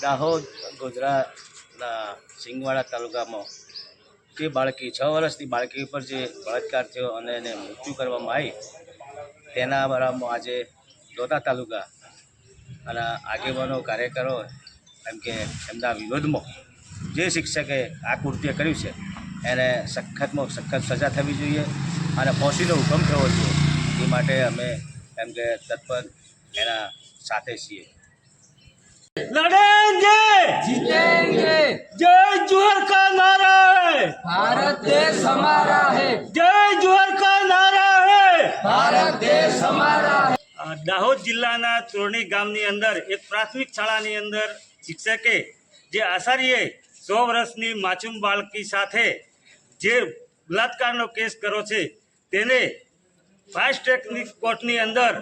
દાહોદ ગોધરાના સિંગવાડા તાલુકામાં જે બાળકી 6 વર્ષની બાળકી પર જે બળાત્કાર થયો અને એને મૃત્યુ કરવામાં આવી તેના બરાબરમાં આજે દોતા તાલુકા અને આગેવાનો કાર્યકરો એમ કે એમના વિરોધમાં જે શિક્ષકે આ કૃત્ય કર્યું છે એને સખતમાં સખત સજા થવી જોઈએ અને ફાંસીનો હુકમ થવો જોઈએ। એ માટે અમે એમ કે તત્પર એના સાથે છીએ। लड़ेंगे जीतेंगे। जय जोहर का नारा है, भारत देश हमारा है। जय जोहर का नारा है, भारत देश हमारा है। દાહોદ જિલ્લાના તોરણી ગામની અંદર એક પ્રાથમિક શાળાની અંદર શિક્ષકે જે આચાર્યએ 100 વર્ષની માસૂમ બાળકી સાથે જે બલાત્કારનો કેસ કર્યો છે તેને ફાસ્ટ ટ્રેક કોર્ટની અંદર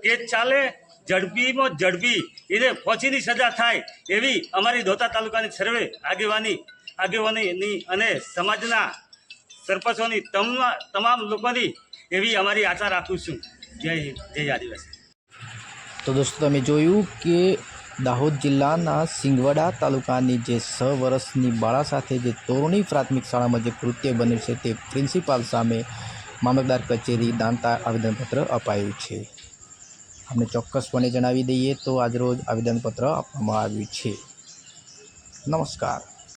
કેસ ચાલે, ઝડપીમાં ઝડપી એને ફાંસીની સજા થાય એવી અમારી દોતા તાલુકાની સર્વે આગેવાનીની અને સમાજના સરપંચોની તમામ લોકોની એવી અમારી આશા રાખું છું। જય હિન્દ, જય આદિવાસી। તો દોસ્તો તમે જોયું કે દાહોદ જિલ્લાના સિંગવડા તાલુકાની જે 6 વર્ષની બાળા સાથે જે તોરણી પ્રાથમિક શાળામાં જે કૃત્ય બન્યું છે તે પ્રિન્સિપાલ સામે મામલતદાર કચેરી દાંતા આવેદનપત્ર અપાયું છે। અમને ચોક્કસપણે જણાવી દઈએ તો આજરોજ આવેદનપત્ર આપવામાં આવ્યું છે। નમસ્કાર।